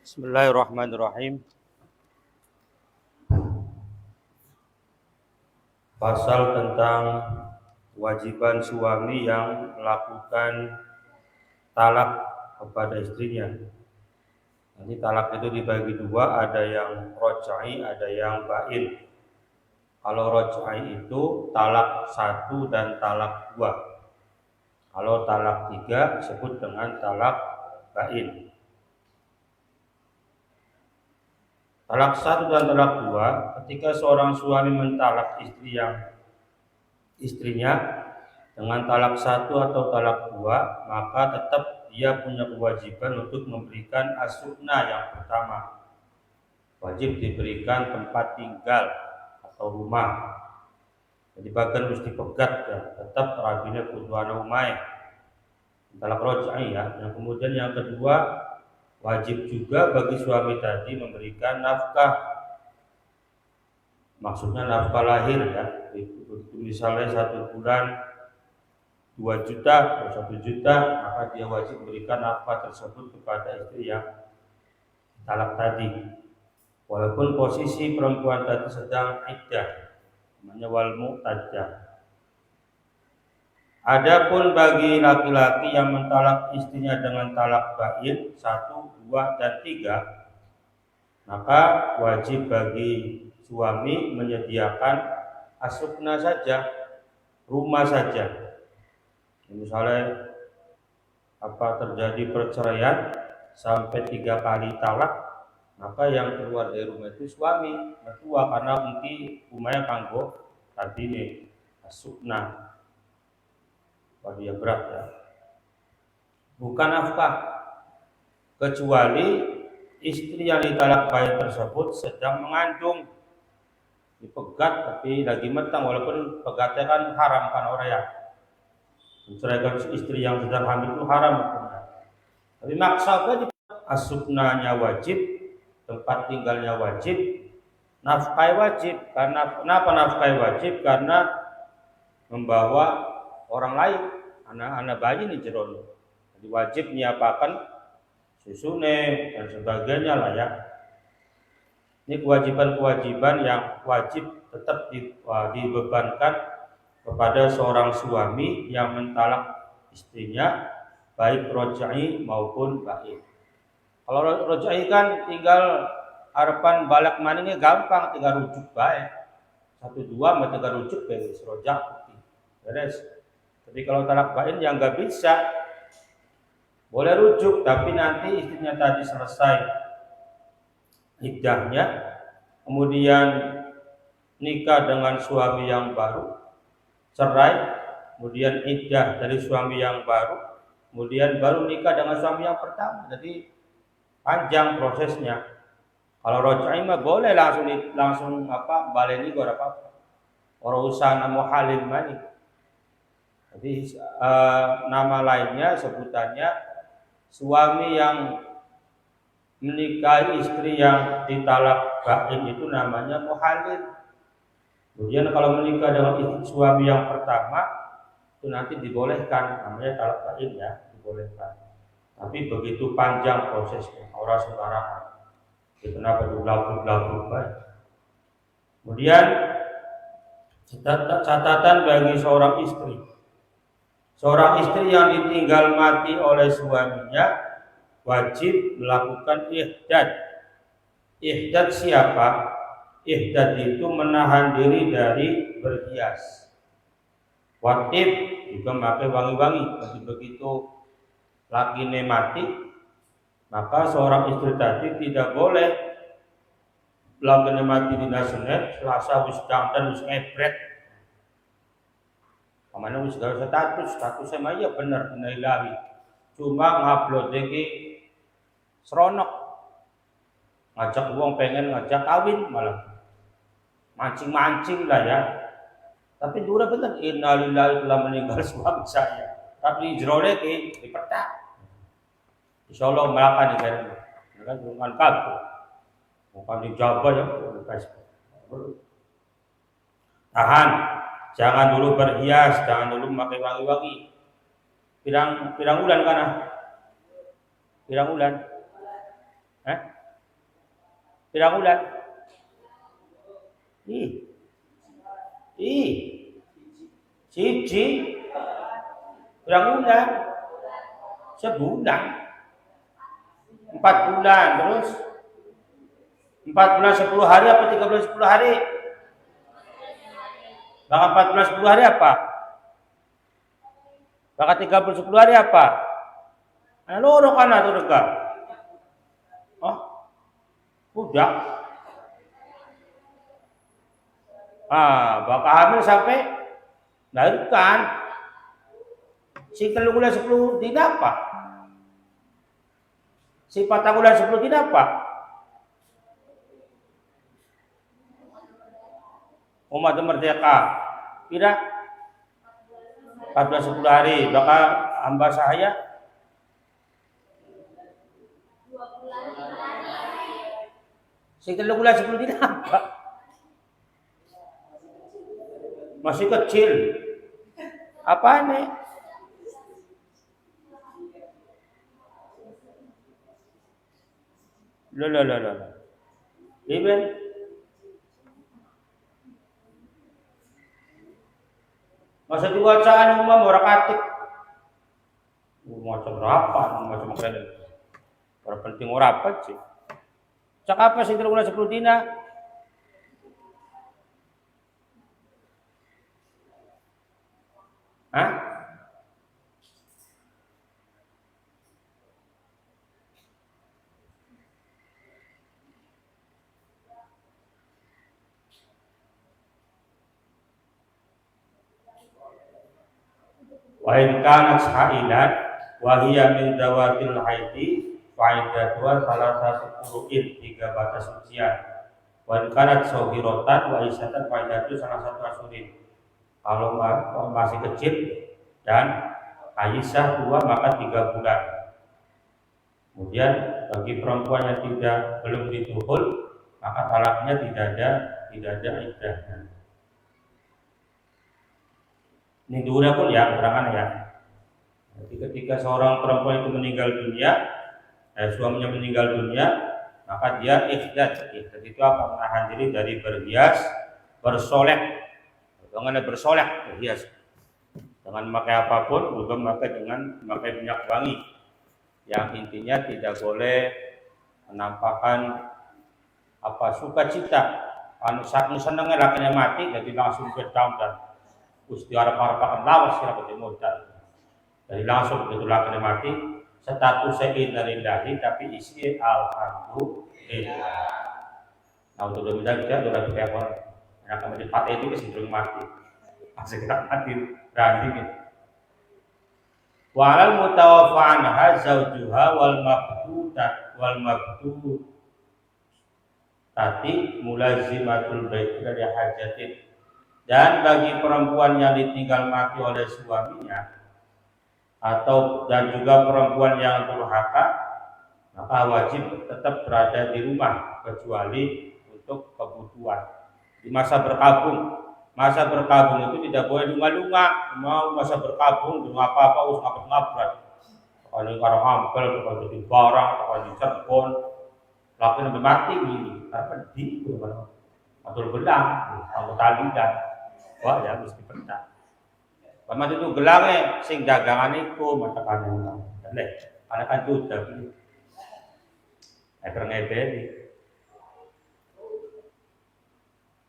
Bismillahirrahmanirrahim. Pasal tentang kewajiban suami yang melakukan talak kepada istrinya. Nanti talak itu dibagi dua, ada yang rojai, ada yang bain. Kalau rojai itu talak 1 dan talak 2. Kalau talak 3 disebut dengan talak bain. Talak 1 dan talak 2, ketika seorang suami mentalak istrinya dengan talak 1 atau talak 2, maka tetap dia punya kewajiban untuk memberikan as-sukna yang pertama. Wajib diberikan tempat tinggal atau rumah. Jadi bahkan mesti pegat ya, tetap rabina kuduana umai. Talak rojai ya. Yang kemudian yang kedua, wajib juga bagi suami tadi memberikan nafkah. Maksudnya nafkah lahir ya. Misalnya 1 bulan 2 juta atau 1 juta, maka dia wajib memberikan nafkah tersebut kepada istri yang talak tadi. Walaupun posisi perempuan tadi sedang iddah, namanya wal mu'taddah. Adapun bagi laki-laki yang mentalak istrinya dengan talak bain 1, 2, dan 3, maka wajib bagi suami menyediakan asukna saja, rumah saja. Misalnya terjadi perceraian sampai 3 kali talak, maka yang keluar dari rumah itu suami, mertua, karena mungkin rumahnya kanggo tadi nih asukna. Dia berat ya. Bukan nafkah, kecuali istri yang ditalak bain tersebut sedang mengandung, dipegat tapi lagi metang, walaupun pegatnya kan haram kan orang ya. Menceraikan istri yang sedang hamil itu haram hukumnya. Tapi maksudnya asuknanya wajib, tempat tinggalnya wajib, nafkah wajib. Karena kenapa nafkah wajib? Karena membawa orang lain, anak-anak bayi nih jeron. Jadi wajib nyiapakan susune dan sebagainya lah ya. Ini kewajiban-kewajiban yang wajib tetap dibebankan kepada seorang suami yang mentalak istrinya, baik rojai maupun bain. Kalau rojai kan tinggal harapan balak maningnya gampang, tinggal rujuk baik. 1, 2 tinggal rujuk beres rojak putih. Beres. Tapi kalau talak bain yang nggak bisa, boleh rujuk, tapi nanti istrinya tadi selesai iddahnya, kemudian nikah dengan suami yang baru, cerai, kemudian iddah dari suami yang baru, kemudian baru nikah dengan suami yang pertama. Jadi panjang prosesnya. Kalau rojai mah boleh langsung baleni gak apa-apa. Orang usaha nama halil mani. Jadi nama lainnya sebutannya suami yang menikahi istri yang ditalak bain itu namanya muhalil. Kemudian kalau menikah dengan istri suami yang pertama itu nanti dibolehkan, namanya talak bain ya, dibolehkan. Tapi begitu panjang prosesnya, orang sembarangan. Kenapa belabur baik. Kemudian catatan bagi seorang istri. Seorang istri yang ditinggal mati oleh suaminya wajib melakukan ihdad. Ihdad siapa? Ihdad itu menahan diri dari berhias. Wajib juga memakai wangi-wangi. Jadi begitu lakinya mati, maka seorang istri tadi tidak boleh lakinya mati di nasional, selasa wis dandan wis ngepret. Pamane wis gawe statusnya mah ya bener ilahi. Cuma ngupload iki seronok. Ngajak uang pengen ngajak kawin malah. Mancing-mancing lah ya. Tapi dura bener innalillahi telah meninggal suami saya. Tapi jerone ki dipetak. Insyaallah melakukan di kan. Kan dengan kabur. Bukan dijaga ya guys. Tahan. Jangan dulu berhias, jangan dulu memakai wangi-wangi. Pirang bulan kana? Pirang bulan? Pirang bulan? Ih. Siji. Pirang bulan? Sebulan. 4 bulan terus 4 bulan 10 hari apa 3 bulan 10 hari? Maka 4 bulan 10 hari apa? Maka 3 bulan 10 hari apa? Nah, loro kana tuh deka. Oh, udah. Bakal hamil sampai melahirkan. Si 3 bulan 10 dina apa? Si 4 bulan 10 dina apa? Umat merdeka. Kira 14 10 hari. Bakal hamba sahaya si 3 bulan 10 dina apa? Masih kecil. Apa nih? Loh. Iben. Masa diwacaan umum orang katik. Macam berapa? Macam keren. Orang penting orang apa sih? Cak apa sih 3 bulan 10 dina? Hah? Wa in kanat hailan wa hiya min dawatil haidi faidatuha salah satu qur'in 3 batas sucian. Wa in kanat sohirotan wa isatan faidatu salah satu asurin. Kalau masih kecil dan Aisyah 2 maka 3 bulan. Kemudian bagi perempuan yang belum dituhul maka talaknya tidak ada iddahnya. Ini dulu pun ya keterangan ya. Jadi ketika seorang perempuan itu meninggal dunia, suaminya meninggal dunia, maka dia ikhdat. Ikhdat itu apa? Menahan diri dari berhias, bersolek. Dengan bersolek, berhias. Dengan memakai apapun, juga memakai minyak wangi. Yang intinya tidak boleh menampakkan sukacita. Saking senangnya lakinya mati, jadi langsung ke down dan Gusti harap-harapakan lawas sila pati modal. Jadi langsung begitu lakinya mati, statusnya innalillahi tapi isi alhamdulillah. Nah untuk demikian kita sudah ditelepon. Yang akan menjadi itu kesenderung mati. Masih kita mati berarti gitu. Wa alal mutawaffa anha zawjuha wal mabtu tati mulazimatul bait dari hajatin. Dan bagi perempuan yang ditinggal mati oleh suaminya dan juga perempuan yang durhaka, maka wajib tetap berada di rumah kecuali untuk kebutuhan. Di masa berkabung itu tidak boleh lunga-lunga. Mau masa berkabung dengan apa-apa usah ngapet-ngapet. Kalau karo hampel, kalau jadi barang, kalau di Cirebon, lakukan sampai mati ini. Karena di betul belang, kalau tali dan wah ya mesti pedak. Paman itu gelangnya sing dagangan itu mata kanan. Karena kan sudah ini. Ngepel.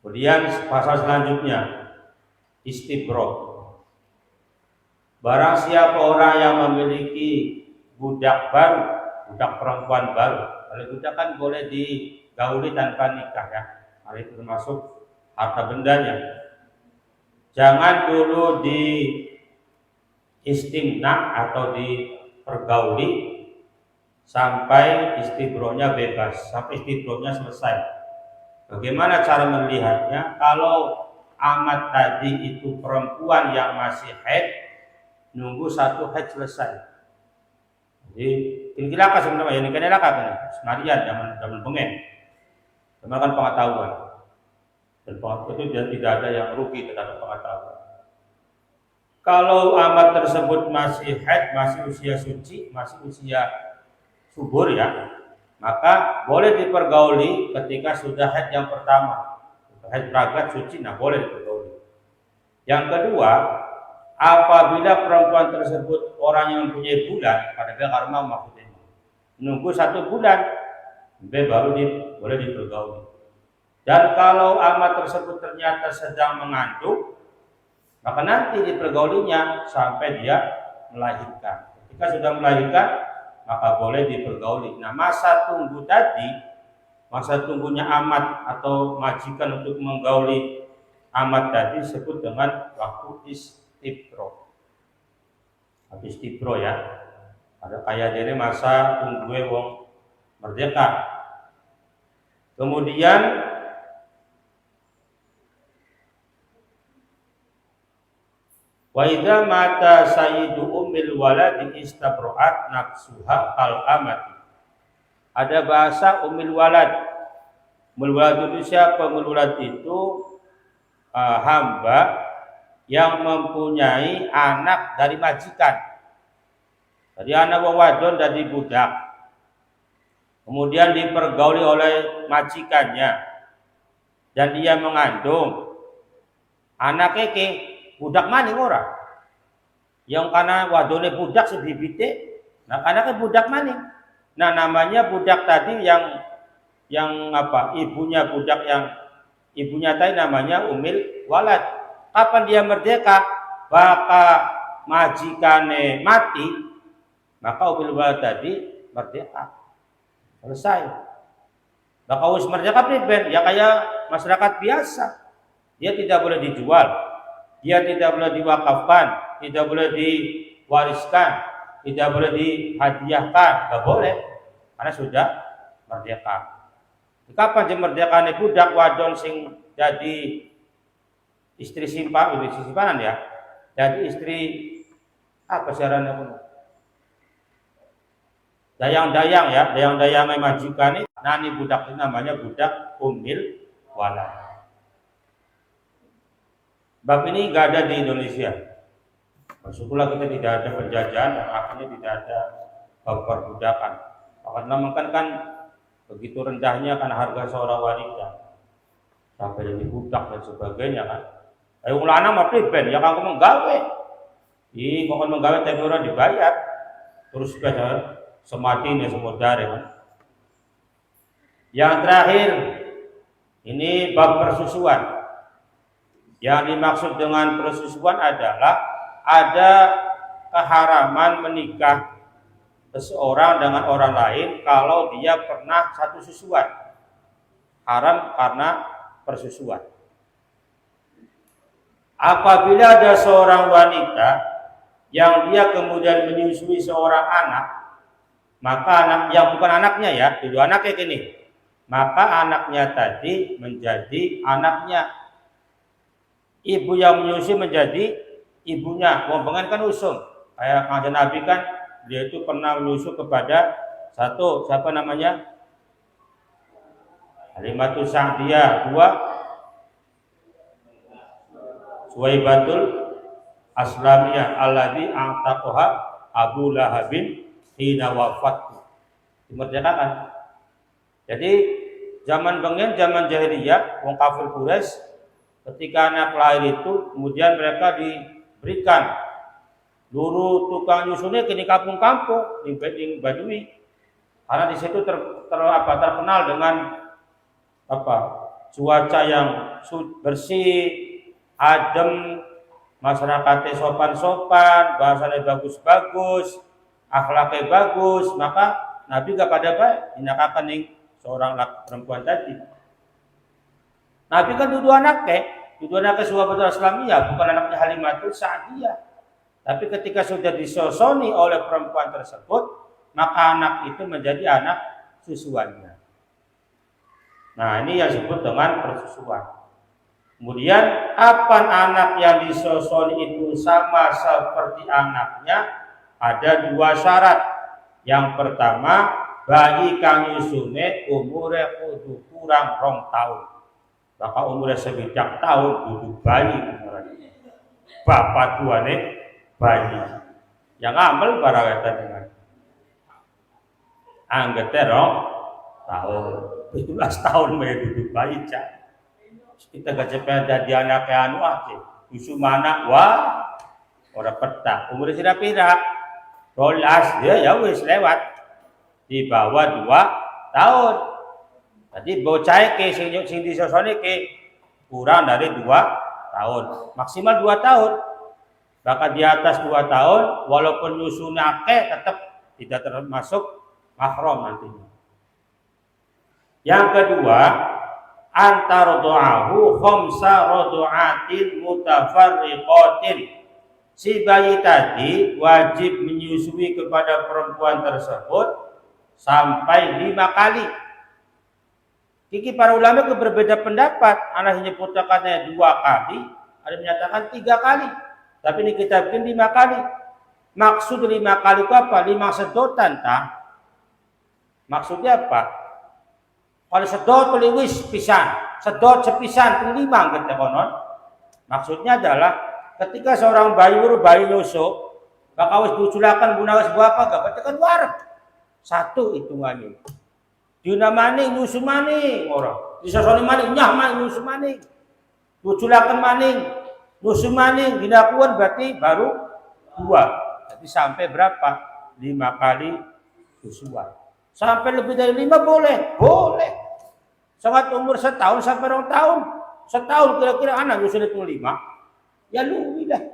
Kemudian pasal selanjutnya istibro. Barang siapa orang yang memiliki budak perempuan baru. Kalau budak kan boleh digauli tanpa nikah ya. Hal itu termasuk harta bendanya. Jangan dulu di istimna atau dipergauli sampai istibronya bebas, sampai istibronya selesai. Bagaimana cara melihatnya? Kalau amat tadi itu perempuan yang masih haid, nunggu 1 haid selesai. Jadi ini laka sebenarnya, ini kan laka kan? Semarian zaman bengen. Zaman kan pengetahuan. Dan pengetahuan itu tidak ada yang rugi terhadap pengetahuan. Kalau amat tersebut masih haid, masih usia suci, masih usia subur ya, maka boleh dipergauli ketika sudah haid yang pertama. Haid peragat suci, nah boleh dipergauli. Yang kedua, apabila perempuan tersebut orang yang mempunyai bulan, pada karma maksudnya menunggu 1 bulan, baru boleh dipergauli. Dan kalau amat tersebut ternyata sedang mengandung, maka nanti dipergaulinya sampai dia melahirkan. Ketika sudah melahirkan, maka boleh dipergauli. Nah, masa tunggu tadi, masa tunggunya amat atau majikan untuk menggauli amat tadi disebut dengan waktu istibro. Istibro ya. Ada kayak ini masa tunggu wong merdeka. Kemudian wa idza mata sayyidu ummil walad istabro'at nafsuha al amati. Ada bahasa ummil walad. Ummil walad itu siapa? Ummil walad itu hamba yang mempunyai anak dari majikan. Jadi anak wadon dari budak. Kemudian dipergauli oleh majikannya. Dan dia mengandung. Anaknya ke budak maning ora. Yang karena wadone budak sebibite, nah anaknya budak maning. Nah, namanya budak tadi yang apa? Ibunya budak yang ibunya tadi namanya umil walad. Kapan dia merdeka? Maka majikane mati, maka umil walad tadi merdeka. Selesai. Maka us merdeka priben ya kayak masyarakat biasa. Dia tidak boleh dijual. Dia tidak boleh diwakafkan, tidak boleh diwariskan, tidak boleh dihadiahkan, nggak boleh, karena sudah merdeka. Kapan dia merdeka nih budak wadon sing jadi istri simpanan ya, jadi istri apa syaratnya pun? Dayang-dayang ya, dayang-dayang majikan ini, nani budak ini namanya budak umil walad. Bab ini nggak ada di Indonesia. Syukurlah kita tidak ada penjajahan, akhirnya tidak ada perbudakan. Karena kan begitu rendahnya kan harga seorang wanita sampai jadi budak dan sebagainya kan. Ayo ulana mah priben ya kanggo menggawe. Pokoknya menggawe tapi ora dibayar. Terus sudah sematine semodare kan. Yang terakhir ini bab persusuan. Yang dimaksud dengan persusuan adalah ada keharaman menikah seseorang dengan orang lain kalau dia pernah satu susuan. Haram karena persusuan. Apabila ada seorang wanita yang dia kemudian menyusui seorang anak, maka anak yang bukan anaknya ya, itu anaknya gini, maka anaknya tadi menjadi anaknya. Ibu yang menyusui menjadi ibunya. Ngomongin kan usung. Kayak kanjeng Nabi kan dia itu pernah menyusu kepada satu, siapa namanya? Halimatus Sa'diyah. 2 Suwaibatul Aslamiyah alladzi a'taqaha Abu Lahabin hina wafat. Dimerdekakan. Jadi zaman bengen, zaman jahiliyah, wong kafir Quraisy ketika anak lahir itu kemudian mereka diberikan dulu tukang nyusunnya kini kampung-kampung di Badui karena di situ terkenal dengan apa cuaca yang bersih, adem, masyarakatnya sopan-sopan, bahasanya bagus-bagus, akhlaknya bagus, maka Nabi gak pada baik dinakakan nih seorang perempuan tadi. Nabi kan dua anaknya Suhabatul Aslamiyah, bukan anaknya Halimatul Sa'diyah. Tapi ketika sudah disosoni oleh perempuan tersebut, maka anak itu menjadi anak susuannya. Nah, ini yang disebut dengan persusuan. Kemudian, apa anak yang disosoni itu sama seperti anaknya? Ada 2 syarat. Yang pertama, bayi kang yusune umure kudu kurang 2 tahun. Maka umurnya 1 tahun duduk bayi umurnya. Bapak tuane bayi. Yang amal barangkali dengan anggete 2 tahun. 17 tahun bayi duduk bayi cak. Kita gak cepet jadi anak anu aja. Susu mana? Wah, orang peta. Umur sudah pira? 12 dia ya wis lewat. Di bawah 2 tahun. Jadi bocah ke sing disosone ke kurang dari 2 tahun. Maksimal 2 tahun. Bahkan di atas 2 tahun walaupun nyusunya akeh tetap tidak termasuk mahram nantinya. Yang kedua, antar doahu khamsa rodoatin mutafarriqatin. Si bayi tadi wajib menyusui kepada perempuan tersebut sampai 5 kali. Kiki para ulama berbeda pendapat. Ada yang menyebutkannya 2 kali, ada yang menyatakan 3 kali. Tapi ini kita bikin 5 kali. Maksud 5 kali itu apa? 5 sedotan tak? Maksudnya apa? Kalau sedot wis pisan, sedot sepisan 5 kita konon. Maksudnya adalah ketika seorang bayi nyusu, maka wis diculakan guna wis berapa gak bacakan wareg. 1 hitungannya. Dina maning nyusu maning orang. Disosoni maning nyah maning nyusu maning. Diculakan maning, nyusu maning dinakuan berarti baru 2. Jadi sampai berapa? 5 kali susuan. Sampai lebih dari 5 boleh. Boleh. Sangat umur 1 tahun sampai 2 tahun. 1 tahun kira-kira anak usia 5. Ya luwi lah.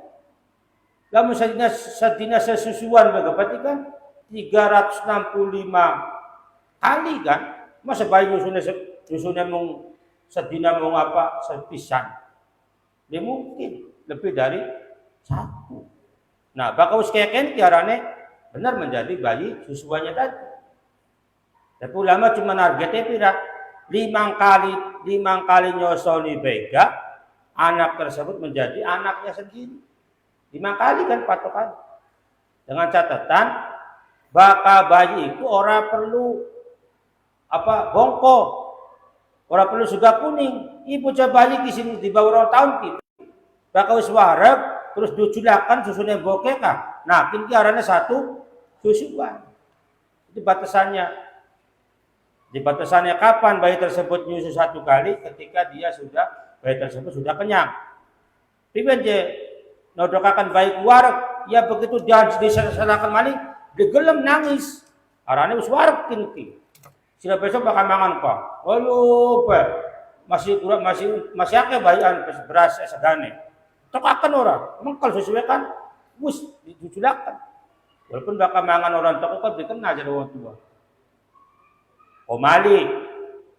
Lalu sedina sesusuan berarti kan 365 kali kan. Masa bayi nyusunya mau sedina mau apa sepisan. Dia mungkin lebih dari 1. Nah, bakal uskeken tiarane benar menjadi bayi susuannya tadi. Tapi ulama cuma targetnya pira 5 kali nyosoni bega, anak tersebut menjadi anaknya sendiri. 5 kali kan patokan. Dengan catatan bakal bayi itu orang perlu bongko, orang perlu juga kuning. Ibu coba bayi di sini di bawah 2 tahun gitu. Bakal wis wareg terus diculakan susunya bokeh kah? Nah, kini arahnya 1 susuan. Itu batasannya. Di batasannya kapan bayi tersebut nyusu 1 kali? Ketika bayi tersebut sudah kenyang. Pimen je nodokakan bayi wareg, ya begitu dia diserahkan maling, digelem nangis. Arane wis wareg kini. Sila besok bakal mangan kok. Oh Pak. Masih akeh bayian beras segane. Tokakan orang, mengkal sesuai kan wis diculakan. Walaupun bakal mangan orang toko kan dikenal jadi orang tua. Omali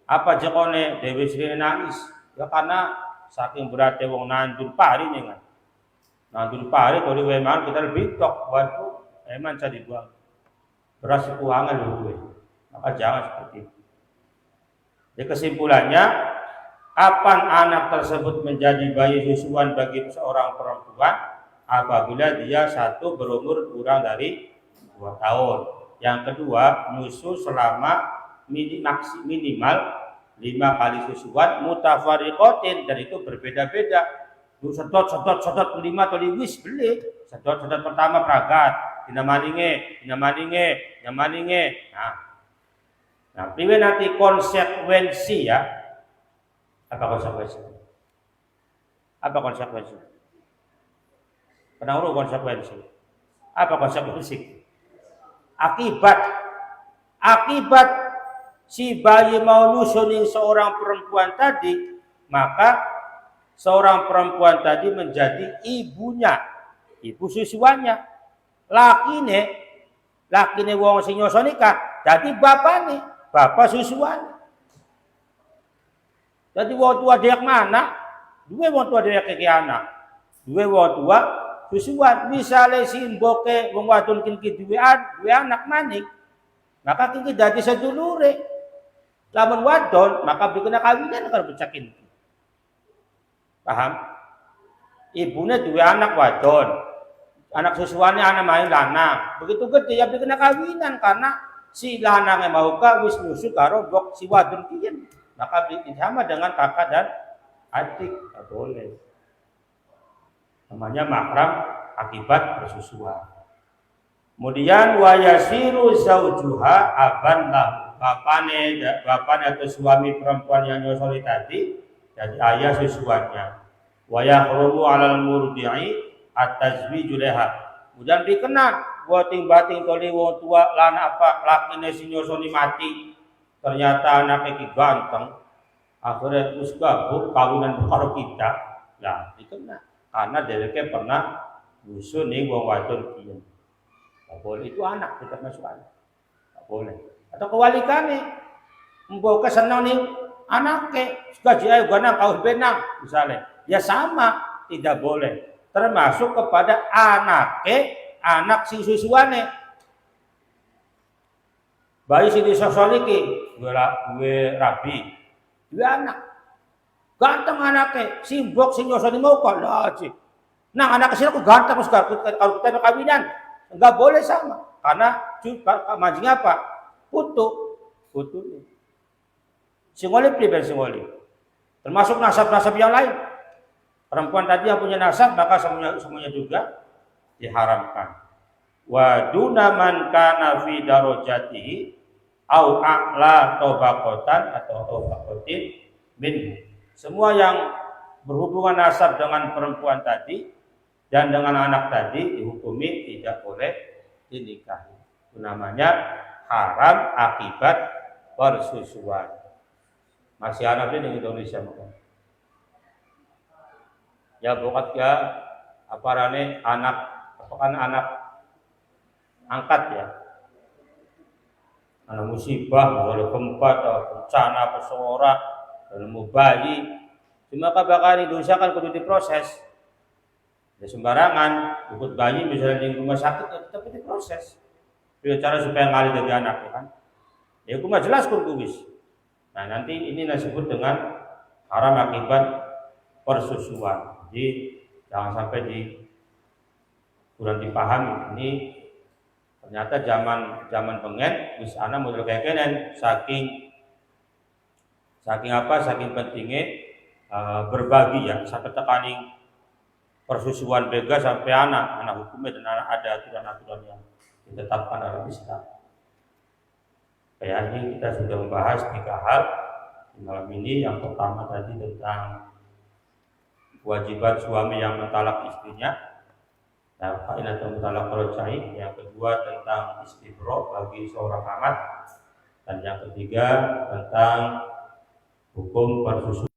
apa jekone Dewi Sri nangis ya karena saking beratnya wong nandur pari nih kan. Nandur pari kalau weman kita lebih tok waktu eman saya dibuang. Beras kuangan dulu. Maka jangan seperti itu. Jadi kesimpulannya, kapan anak tersebut menjadi bayi susuan bagi seorang perempuan? Apabila dia 1 berumur kurang dari 2 tahun. Yang kedua, nyusu selama minimal 5 kali susuan mutafariqatin, dan itu berbeda-beda. Sedot 5 atau wis beli. Sedot pertama pragat, dina maninge. Nah, priwe nanti konsekuensi ya. Apa konsekuensi? Pernah urut konsekuensi. Apa konsekuensi? Akibat si bayi mau nusunin seorang perempuan tadi, maka seorang perempuan tadi menjadi ibunya, ibu susuannya. Lakine wong sing nyosoni kah dadi bapane. Bapak susuan. Jadi wong tua dia mana? 2 wong tua dia ke anak. 2 wong tua susuan. Misale simboke wong wadon kiki 2 anak maning. Maka kiki dadi sedulure. Lamun wadon maka bikin kawinan karo becakin. Paham? Ibunya 2 anak wadon. Anak susuannya anak main lanang. Begitu gede ya bikin kawinan karena si lanangnya mau wis nyusu karo bok si wadon kiyen. Maka sama dengan kakak dan adik. Tak boleh. Namanya mahram akibat persusuan. Kemudian wa yasiru zaujuha aban lahu bapaknya atau suami perempuan yang nyosori tadi jadi ayah siswanya. Wa yahrumu 'alal murdi'i at-tazwiju laha. Kemudian dikena bating bating toli wong tua lan apa lakine si nyosoni mati. Ternyata anaknya ki ganteng. Akhirnya terus gabung kawinan karo kita. Lah dikena karena dheweke pernah nyusun ning wong wadon kiyen. Enggak boleh itu anak tetap masuk anak. Enggak boleh. Atau kewalikane mbok keseneng ning anake gaji ayo gana kau benang misalnya. Ya sama, tidak boleh. Termasuk kepada anak si susuane. Bayi si disosoliki, gue rabi, dua anak. Ganteng anaknya, simbok si nyosoni mau kok lah sih. Nah anak kecil aku ganteng kalau kita kawinan, enggak boleh sama. Karena majinya apa? Putu. Singoli pribadi singoli. Termasuk nasab-nasab yang lain. Perempuan tadi yang punya nasab maka semuanya juga diharamkan. Wa duna man kana fi darajatihi au a'la tabaqatan atau tabaqatin min. Semua yang berhubungan nasab dengan perempuan tadi dan dengan anak tadi dihukumi tidak boleh dinikahi. Itu namanya haram akibat persusuan. Masih anak di Indonesia mungkin. Ya bokat ya apa rane anak angkat ya. Anak musibah, oleh gempa atau bencana pesora, dalam bayi. Cuma bakal Indonesia kan kudu diproses. Ya sembarangan, ikut bayi misalnya di rumah sakit ya tetap diproses. Itu cara supaya ngalih dari anak ya kan. Ya aku mah jelas kurkuwis. Nah nanti ini disebut dengan haram akibat persusuan. Jadi jangan sampai kurang dipahami. Ini ternyata zaman pengen wis ana model kayak kenen saking pentingnya berbagi ya sampai tekaning persusuan bega sampai anak hukumnya dan anak ada aturan-aturan yang ditetapkan dalam Islam. Kayak ini kita sudah membahas 3 hal malam ini. Yang pertama tadi tentang kewajiban suami yang mentalak istrinya, atau mentalak rojai. Yang kedua tentang istibro bagi seorang amat, dan yang ketiga tentang hukum persusuan.